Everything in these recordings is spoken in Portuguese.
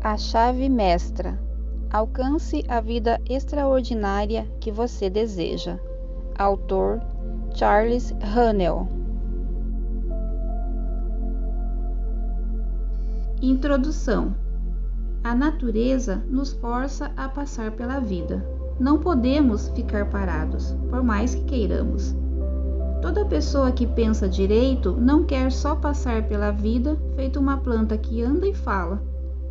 A chave mestra. Alcance a vida extraordinária que você deseja. Autor Charles Haanel. Introdução. A natureza nos força a passar pela vida. Não podemos ficar parados, por mais que queiramos. Toda pessoa que pensa direito não quer só passar pela vida feito uma planta que anda e fala,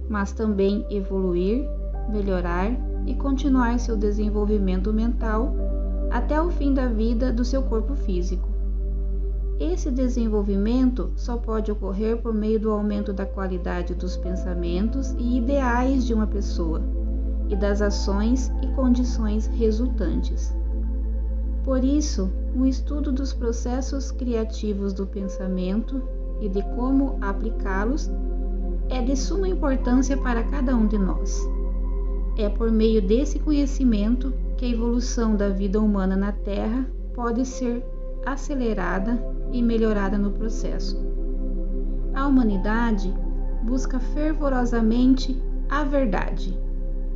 mas também evoluir, melhorar e continuar seu desenvolvimento mental até o fim da vida do seu corpo físico. Esse desenvolvimento só pode ocorrer por meio do aumento da qualidade dos pensamentos e ideais de uma pessoa e das ações e condições resultantes. Por isso, o estudo dos processos criativos do pensamento e de como aplicá-los é de suma importância para cada um de nós. É por meio desse conhecimento que a evolução da vida humana na Terra pode ser acelerada e melhorada no processo. A humanidade busca fervorosamente a verdade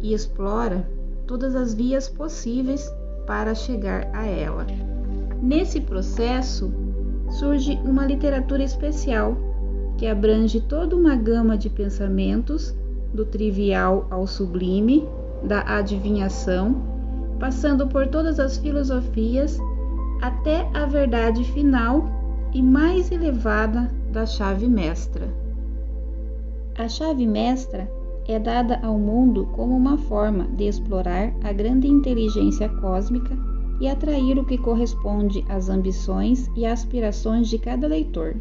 e explora todas as vias possíveis para chegar a ela. Nesse processo, surge uma literatura especial que abrange toda uma gama de pensamentos, do trivial ao sublime, da adivinhação, passando por todas as filosofias, até a verdade final e mais elevada da chave mestra. A chave mestra é dada ao mundo como uma forma de explorar a grande inteligência cósmica e atrair o que corresponde às ambições e aspirações de cada leitor.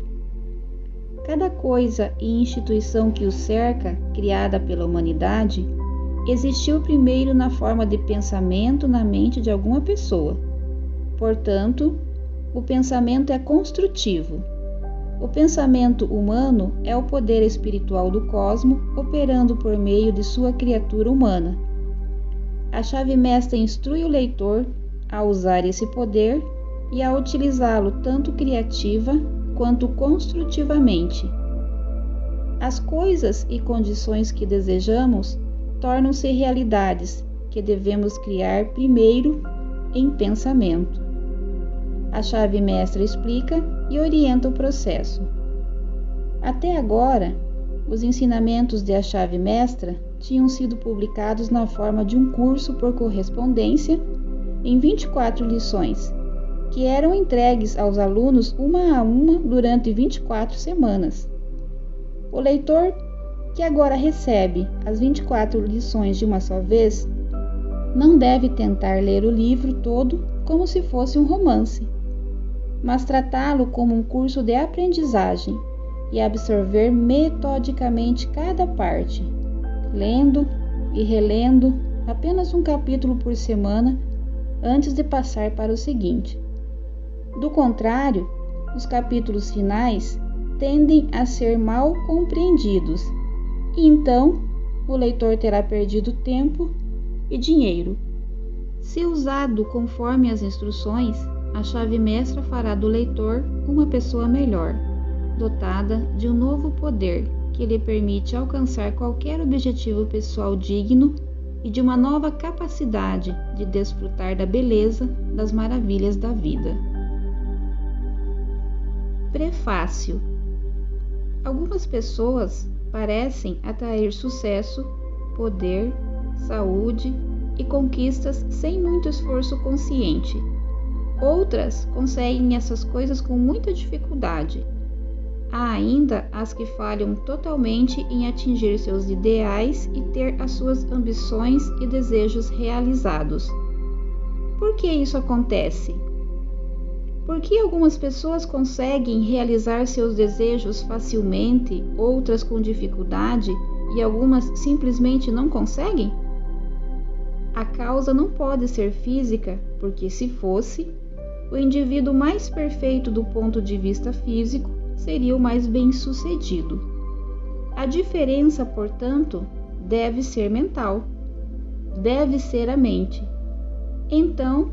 Cada coisa e instituição que o cerca, criada pela humanidade, existiu primeiro na forma de pensamento na mente de alguma pessoa. Portanto, o pensamento é construtivo. O pensamento humano é o poder espiritual do cosmo operando por meio de sua criatura humana. A chave mestra instrui o leitor a usar esse poder e a utilizá-lo tanto criativa quanto construtivamente. As coisas e condições que desejamos tornam-se realidades que devemos criar primeiro em pensamento. A chave mestra explica e orienta o processo. Até agora, os ensinamentos de A Chave Mestra tinham sido publicados na forma de um curso por correspondência em 24 lições, que eram entregues aos alunos uma a uma durante 24 semanas. O leitor, que agora recebe as 24 lições de uma só vez, não deve tentar ler o livro todo como se fosse um romance, mas tratá-lo como um curso de aprendizagem e absorver metodicamente cada parte, lendo e relendo apenas um capítulo por semana antes de passar para o seguinte. Do contrário, os capítulos finais tendem a ser mal compreendidos e então o leitor terá perdido tempo e dinheiro. Se usado conforme as instruções, a chave mestra fará do leitor uma pessoa melhor, dotada de um novo poder que lhe permite alcançar qualquer objetivo pessoal digno e de uma nova capacidade de desfrutar da beleza das maravilhas da vida. Prefácio. Algumas pessoas parecem atrair sucesso, poder, saúde e conquistas sem muito esforço consciente. Outras conseguem essas coisas com muita dificuldade. Há ainda as que falham totalmente em atingir seus ideais e ter as suas ambições e desejos realizados. Por que isso acontece? Por que algumas pessoas conseguem realizar seus desejos facilmente, outras com dificuldade e algumas simplesmente não conseguem? A causa não pode ser física, porque se fosse, o indivíduo mais perfeito do ponto de vista físico seria o mais bem-sucedido. A diferença, portanto, deve ser mental, deve ser a mente. Então,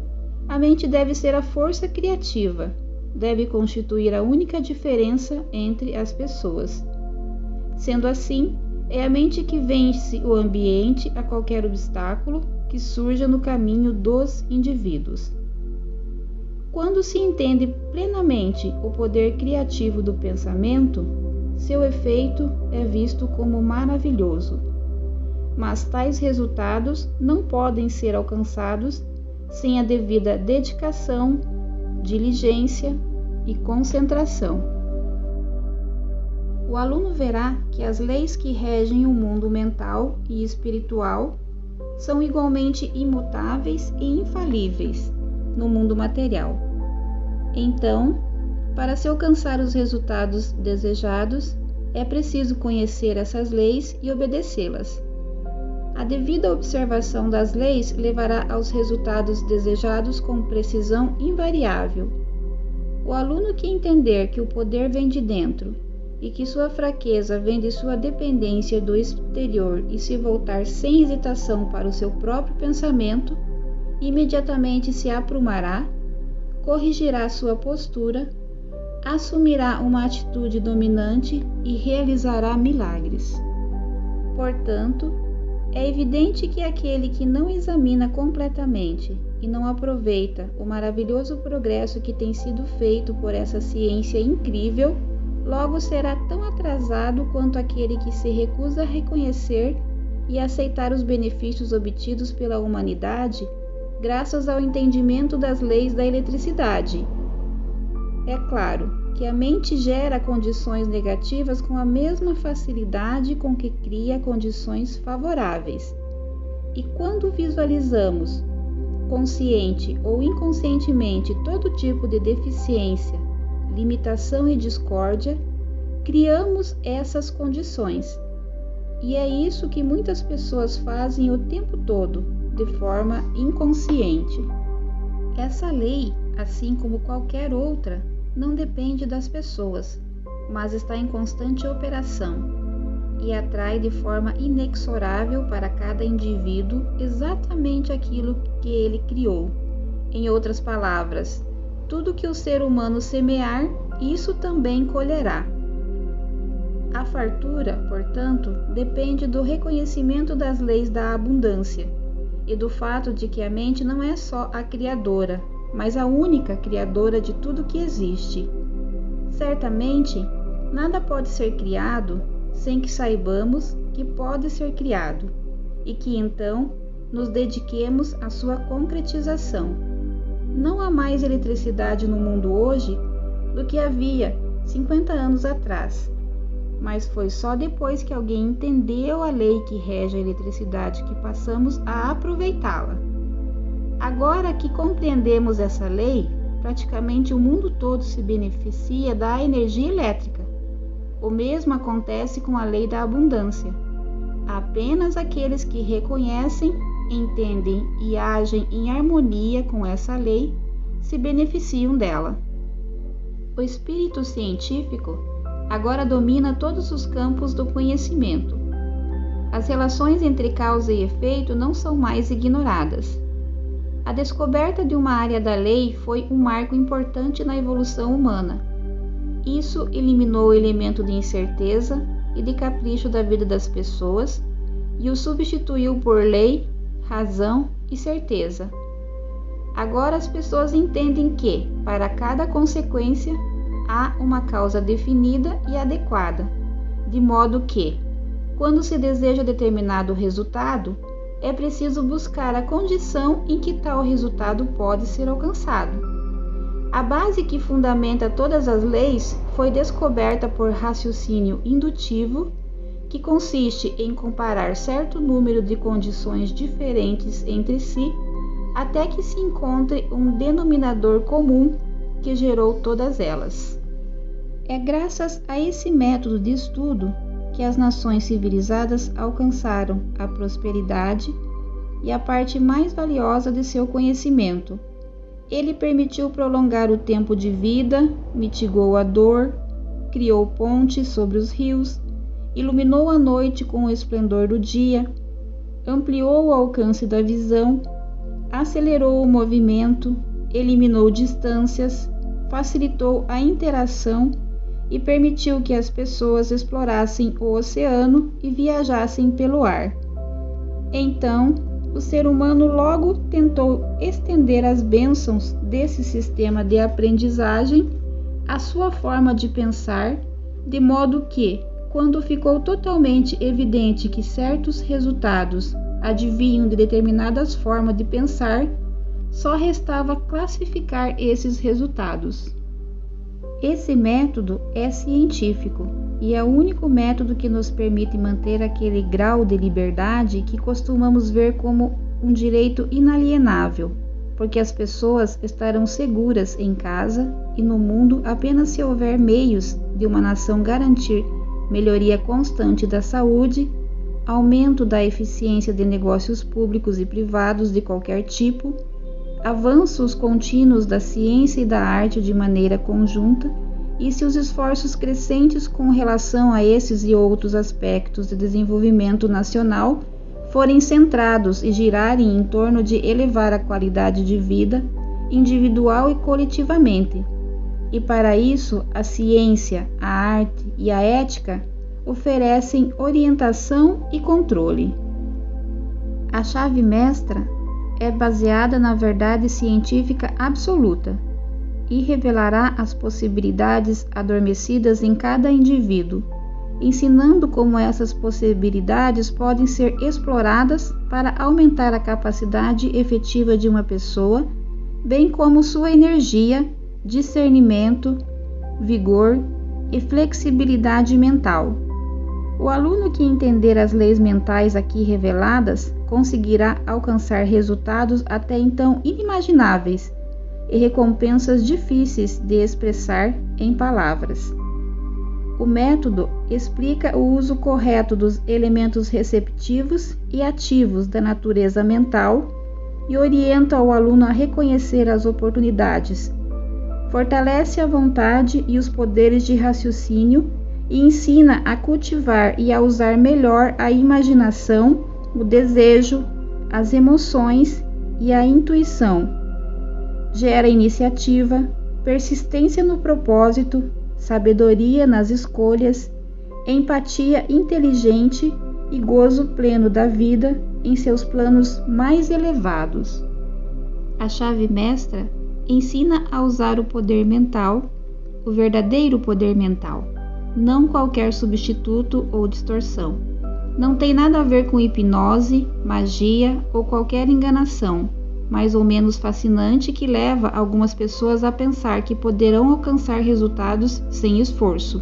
a mente deve ser a força criativa, deve constituir a única diferença entre as pessoas. Sendo assim, É a mente que vence o ambiente a qualquer obstáculo que surja no caminho dos indivíduos. Quando se entende plenamente o poder criativo do pensamento, seu efeito é visto como maravilhoso. Mas tais resultados não podem ser alcançados sem a devida dedicação, diligência e concentração. O aluno verá que as leis que regem o mundo mental e espiritual são igualmente imutáveis e infalíveis no mundo material. Então, para se alcançar os resultados desejados, é preciso conhecer essas leis e obedecê-las. A devida observação das leis levará aos resultados desejados com precisão invariável. O aluno que entender que o poder vem de dentro e que sua fraqueza vem de sua dependência do exterior e se voltar sem hesitação para o seu próprio pensamento, imediatamente se aprumará, corrigirá sua postura, assumirá uma atitude dominante e realizará milagres. Portanto, é evidente que aquele que não examina completamente e não aproveita o maravilhoso progresso que tem sido feito por essa ciência incrível, logo será tão atrasado quanto aquele que se recusa a reconhecer e aceitar os benefícios obtidos pela humanidade graças ao entendimento das leis da eletricidade. É claro que a mente gera condições negativas com a mesma facilidade com que cria condições favoráveis. E quando visualizamos, consciente ou inconscientemente, todo tipo de deficiência, limitação e discórdia, criamos essas condições. E é isso que muitas pessoas fazem o tempo todo, de forma inconsciente. Essa lei, assim como qualquer outra, não depende das pessoas, mas está em constante operação e atrai de forma inexorável para cada indivíduo exatamente aquilo que ele criou. Em outras palavras, tudo que o ser humano semear, isso também colherá. A fartura, portanto, depende do reconhecimento das leis da abundância e do fato de que a mente não é só a criadora, mas a única criadora de tudo que existe. Certamente, nada pode ser criado sem que saibamos que pode ser criado e que então nos dediquemos à sua concretização. Não há mais eletricidade no mundo hoje do que havia 50 anos atrás, mas foi só depois que alguém entendeu a lei que rege a eletricidade que passamos a aproveitá-la. Agora que compreendemos essa lei, praticamente o mundo todo se beneficia da energia elétrica. O mesmo acontece com a lei da abundância. Apenas aqueles que reconhecem, entendem e agem em harmonia com essa lei se beneficiam dela. O espírito científico agora domina todos os campos do conhecimento. As relações entre causa e efeito não são mais ignoradas. A descoberta de uma área da lei foi um marco importante na evolução humana. Isso eliminou o elemento de incerteza e de capricho da vida das pessoas e o substituiu por lei, razão e certeza. Agora as pessoas entendem que, para cada consequência, há uma causa definida e adequada, de modo que, quando se deseja determinado resultado, é preciso buscar a condição em que tal resultado pode ser alcançado. A base que fundamenta todas as leis foi descoberta por raciocínio indutivo, que consiste em comparar certo número de condições diferentes entre si, até que se encontre um denominador comum que gerou todas elas. É graças a esse método de estudo que as nações civilizadas alcançaram a prosperidade e a parte mais valiosa de seu conhecimento. Ele permitiu prolongar o tempo de vida, mitigou a dor, criou pontes sobre os rios, iluminou a noite com o esplendor do dia, ampliou o alcance da visão, acelerou o movimento, eliminou distâncias, facilitou a interação e permitiu que as pessoas explorassem o oceano e viajassem pelo ar. Então, o ser humano logo tentou estender as bênçãos desse sistema de aprendizagem à sua forma de pensar, de modo que, quando ficou totalmente evidente que certos resultados advinham de determinadas formas de pensar, só restava classificar esses resultados. Esse método é científico e é o único método que nos permite manter aquele grau de liberdade que costumamos ver como um direito inalienável, porque as pessoas estarão seguras em casa e no mundo apenas se houver meios de uma nação garantir melhoria constante da saúde, aumento da eficiência de negócios públicos e privados de qualquer tipo, avanços contínuos da ciência e da arte de maneira conjunta, e se os esforços crescentes com relação a esses e outros aspectos de desenvolvimento nacional forem centrados e girarem em torno de elevar a qualidade de vida individual e coletivamente. E para isso, a ciência, a arte e a ética oferecem orientação e controle. A chave mestra é baseada na verdade científica absoluta e revelará as possibilidades adormecidas em cada indivíduo, ensinando como essas possibilidades podem ser exploradas para aumentar a capacidade efetiva de uma pessoa, bem como sua energia, discernimento, vigor e flexibilidade mental. O aluno que entender as leis mentais aqui reveladas conseguirá alcançar resultados até então inimagináveis e recompensas difíceis de expressar em palavras. O método explica o uso correto dos elementos receptivos e ativos da natureza mental e orienta o aluno a reconhecer as oportunidades, fortalece a vontade e os poderes de raciocínio e ensina a cultivar e a usar melhor a imaginação, o desejo, as emoções e a intuição. Gera iniciativa, persistência no propósito, sabedoria nas escolhas, empatia inteligente e gozo pleno da vida em seus planos mais elevados. A chave mestra ensina a usar o poder mental, o verdadeiro poder mental, não qualquer substituto ou distorção. Não tem nada a ver com hipnose, magia ou qualquer enganação, mais ou menos fascinante que leva algumas pessoas a pensar que poderão alcançar resultados sem esforço.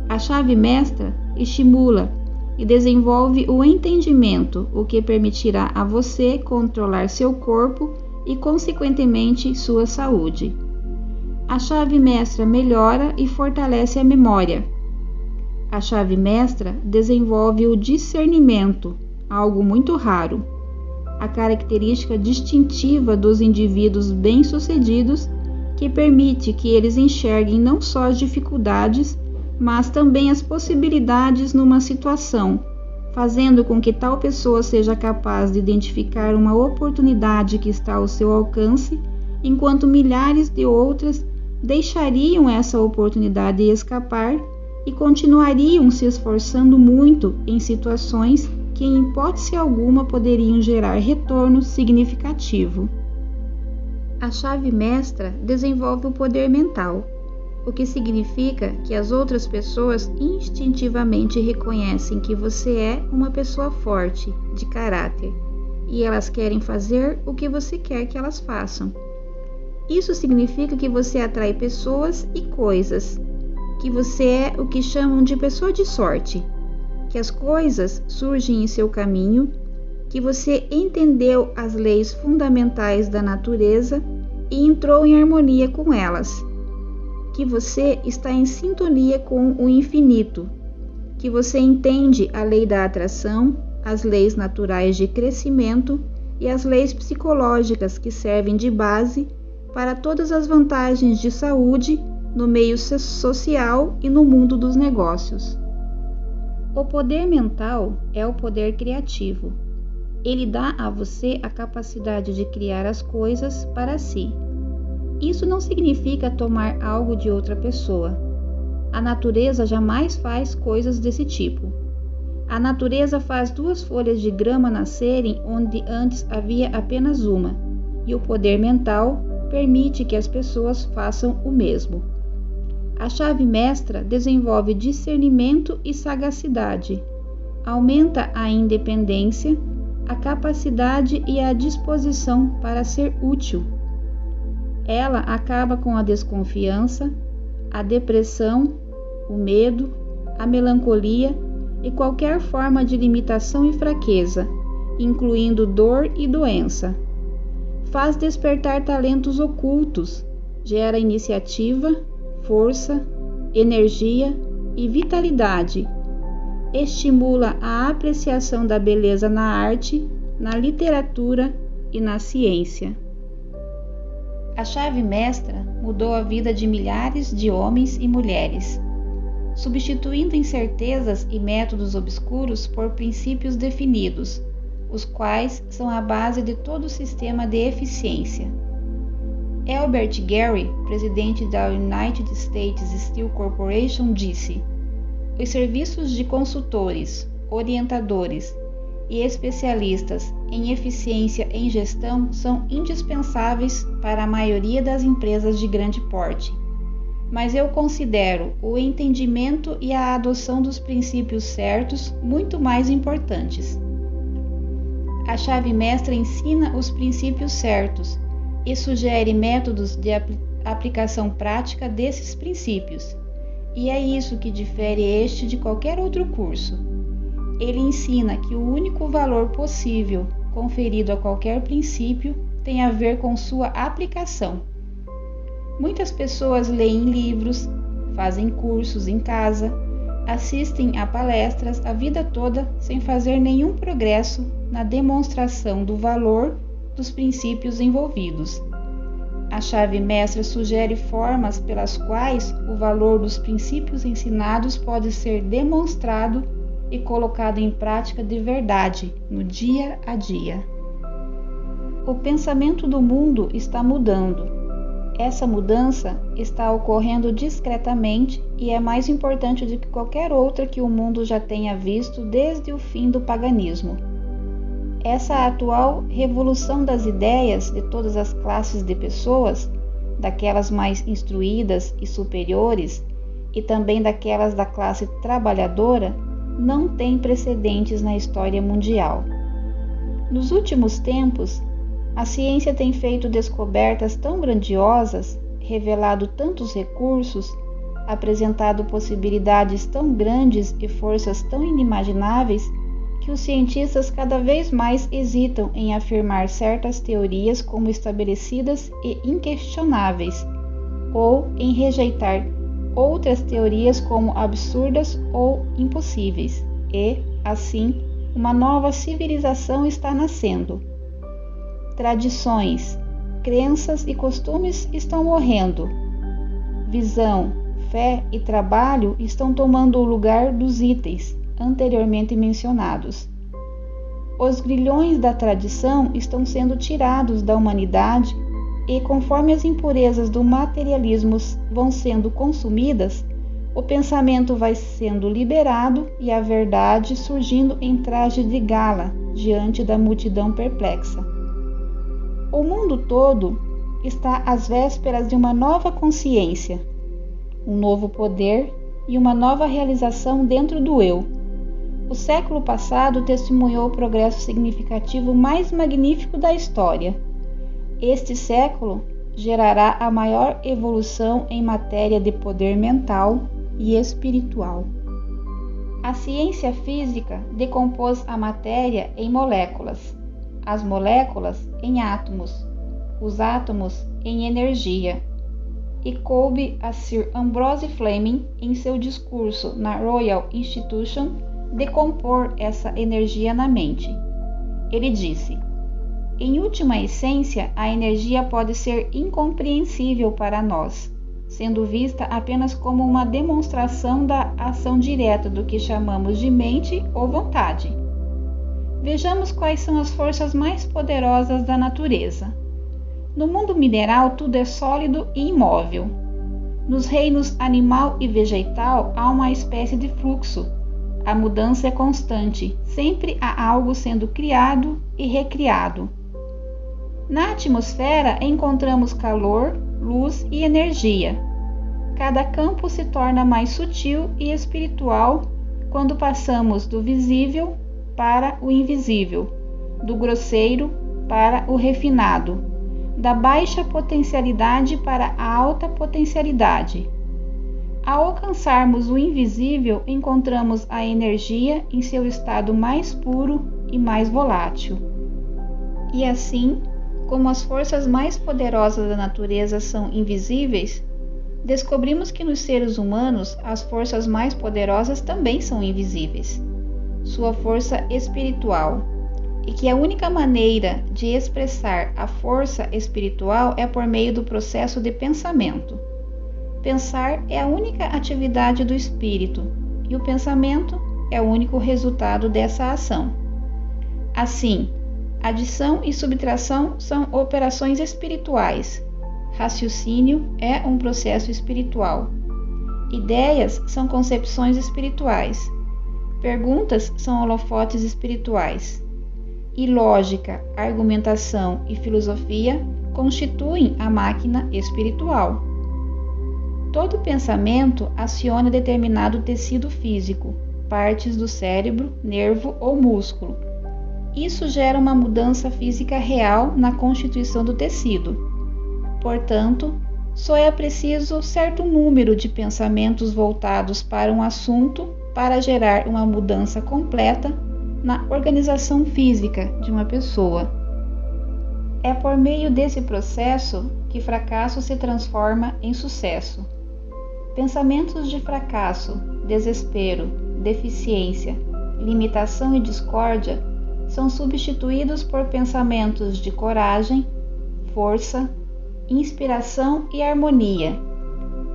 A chave mestra estimula e desenvolve o entendimento, o que permitirá a você controlar seu corpo e, consequentemente, sua saúde. A chave mestra melhora e fortalece a memória. A chave mestra desenvolve o discernimento, algo muito raro, a característica distintiva dos indivíduos bem-sucedidos que permite que eles enxerguem não só as dificuldades, mas também as possibilidades numa situação, fazendo com que tal pessoa seja capaz de identificar uma oportunidade que está ao seu alcance, enquanto milhares de outras deixariam essa oportunidade escapar e continuariam se esforçando muito em situações que em hipótese alguma poderiam gerar retorno significativo. A chave mestra desenvolve o poder mental, o que significa que as outras pessoas instintivamente reconhecem que você é uma pessoa forte, de caráter, e elas querem fazer o que você quer que elas façam. Isso significa que você atrai pessoas e coisas, que você é o que chamam de pessoa de sorte, que as coisas surgem em seu caminho, que você entendeu as leis fundamentais da natureza e entrou em harmonia com elas, que você está em sintonia com o infinito, que você entende a lei da atração, as leis naturais de crescimento e as leis psicológicas que servem de base para todas as vantagens de saúde no meio social e no mundo dos negócios. O poder mental é o poder criativo. Ele dá a você a capacidade de criar as coisas para si. Isso não significa tomar algo de outra pessoa. A natureza jamais faz coisas desse tipo. A natureza faz 2 folhas de grama nascerem onde antes havia apenas uma, e o poder mental permite que as pessoas façam o mesmo. A chave mestra desenvolve discernimento e sagacidade, aumenta a independência, a capacidade e a disposição para ser útil. Ela acaba com a desconfiança, a depressão, o medo, a melancolia e qualquer forma de limitação e fraqueza, incluindo dor e doença. Faz despertar talentos ocultos, gera iniciativa, força, energia e vitalidade. Estimula a apreciação da beleza na arte, na literatura e na ciência. A chave mestra mudou a vida de milhares de homens e mulheres, substituindo incertezas e métodos obscuros por princípios definidos, os quais são a base de todo o sistema de eficiência. Albert Gary, presidente da United States Steel Corporation, disse: os serviços de consultores, orientadores e especialistas em eficiência em gestão são indispensáveis para a maioria das empresas de grande porte, mas eu considero o entendimento e a adoção dos princípios certos muito mais importantes. A chave mestra ensina os princípios certos e sugere métodos de aplicação prática desses princípios, e é isso que difere este de qualquer outro curso. Ele ensina que o único valor possível conferido a qualquer princípio tem a ver com sua aplicação. Muitas pessoas leem livros, fazem cursos em casa, assistem a palestras a vida toda sem fazer nenhum progresso na demonstração do valor dos princípios envolvidos. A chave mestra sugere formas pelas quais o valor dos princípios ensinados pode ser demonstrado e colocado em prática de verdade no dia a dia. O pensamento do mundo está mudando. Essa mudança está ocorrendo discretamente e é mais importante do que qualquer outra que o mundo já tenha visto desde o fim do paganismo. Essa atual revolução das ideias de todas as classes de pessoas, daquelas mais instruídas e superiores, e também daquelas da classe trabalhadora, não tem precedentes na história mundial. Nos últimos tempos, a ciência tem feito descobertas tão grandiosas, revelado tantos recursos, apresentado possibilidades tão grandes e forças tão inimagináveis, que os cientistas cada vez mais hesitam em afirmar certas teorias como estabelecidas e inquestionáveis, ou em rejeitar outras teorias como absurdas ou impossíveis, e, assim, uma nova civilização está nascendo. Tradições, crenças e costumes estão morrendo. Visão, fé e trabalho estão tomando o lugar dos itens anteriormente mencionados. Os grilhões da tradição estão sendo tirados da humanidade e, conforme as impurezas do materialismo vão sendo consumidas, o pensamento vai sendo liberado e a verdade surgindo em traje de gala diante da multidão perplexa. O mundo todo está às vésperas de uma nova consciência, um novo poder e uma nova realização dentro do eu. O século passado testemunhou o progresso significativo mais magnífico da história. Este século gerará a maior evolução em matéria de poder mental e espiritual. A ciência física decompôs a matéria em moléculas, as moléculas em átomos, os átomos em energia, e coube a Sir Ambrose Fleming, em seu discurso na Royal Institution, decompor essa energia na mente. Ele disse: em última essência, a energia pode ser incompreensível para nós, sendo vista apenas como uma demonstração da ação direta do que chamamos de mente ou vontade. Vejamos quais são as forças mais poderosas da natureza. No mundo mineral, tudo é sólido e imóvel. Nos reinos animal e vegetal há uma espécie de fluxo. A mudança é constante, sempre há algo sendo criado e recriado. Na atmosfera encontramos calor, luz e energia. Cada campo se torna mais sutil e espiritual quando passamos do visível para o invisível, do grosseiro para o refinado, da baixa potencialidade para a alta potencialidade. Ao alcançarmos o invisível, encontramos a energia em seu estado mais puro e mais volátil. E assim, como as forças mais poderosas da natureza são invisíveis, descobrimos que nos seres humanos as forças mais poderosas também são invisíveis, sua força espiritual, e que a única maneira de expressar a força espiritual é por meio do processo de pensamento. Pensar é a única atividade do espírito, e o pensamento é o único resultado dessa ação. Assim, adição e subtração são operações espirituais. Raciocínio é um processo espiritual. Ideias são concepções espirituais. Perguntas são holofotes espirituais. E lógica, argumentação e filosofia constituem a máquina espiritual. Todo pensamento aciona determinado tecido físico, partes do cérebro, nervo ou músculo. Isso gera uma mudança física real na constituição do tecido. Portanto, só é preciso certo número de pensamentos voltados para um assunto para gerar uma mudança completa na organização física de uma pessoa. É por meio desse processo que fracasso se transforma em sucesso. Pensamentos de fracasso, desespero, deficiência, limitação e discórdia são substituídos por pensamentos de coragem, força, inspiração e harmonia.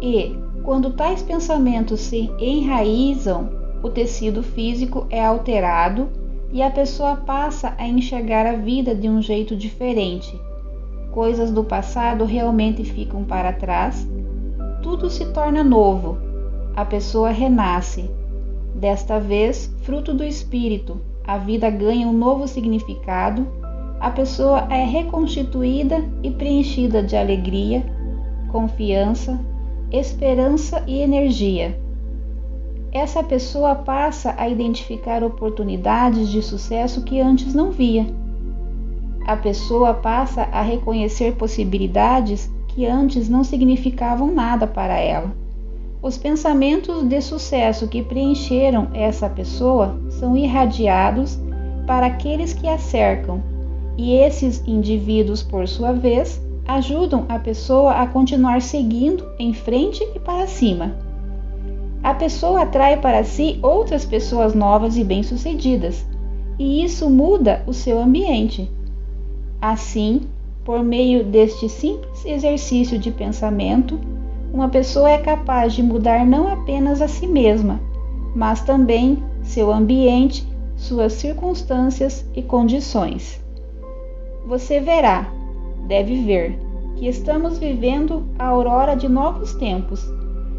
E, quando tais pensamentos se enraizam, o tecido físico é alterado e a pessoa passa a enxergar a vida de um jeito diferente. Coisas do passado realmente ficam para trás. Tudo se torna novo. A pessoa renasce. Desta vez, fruto do espírito, a vida ganha um novo significado. A pessoa é reconstituída e preenchida de alegria, confiança, esperança e energia. Essa pessoa passa a identificar oportunidades de sucesso que antes não via. A pessoa passa a reconhecer possibilidades que antes não significavam nada para ela. Os pensamentos de sucesso que preencheram essa pessoa são irradiados para aqueles que a cercam, e esses indivíduos, por sua vez, ajudam a pessoa a continuar seguindo em frente e para cima. A pessoa atrai para si outras pessoas novas e bem-sucedidas, e isso muda o seu ambiente. Assim, por meio deste simples exercício de pensamento, uma pessoa é capaz de mudar não apenas a si mesma, mas também seu ambiente, suas circunstâncias e condições. Você verá, deve ver, que estamos vivendo a aurora de novos tempos,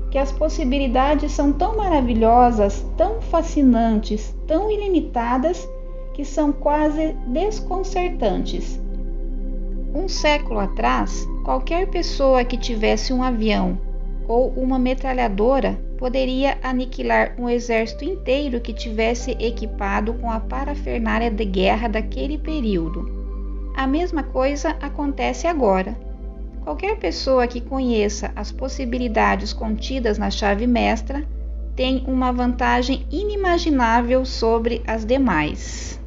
que as possibilidades são tão maravilhosas, tão fascinantes, tão ilimitadas, que são quase desconcertantes. Um século atrás, qualquer pessoa que tivesse um avião ou uma metralhadora poderia aniquilar um exército inteiro que tivesse equipado com a parafernália de guerra daquele período. A mesma coisa acontece agora. Qualquer pessoa que conheça as possibilidades contidas na chave mestra tem uma vantagem inimaginável sobre as demais.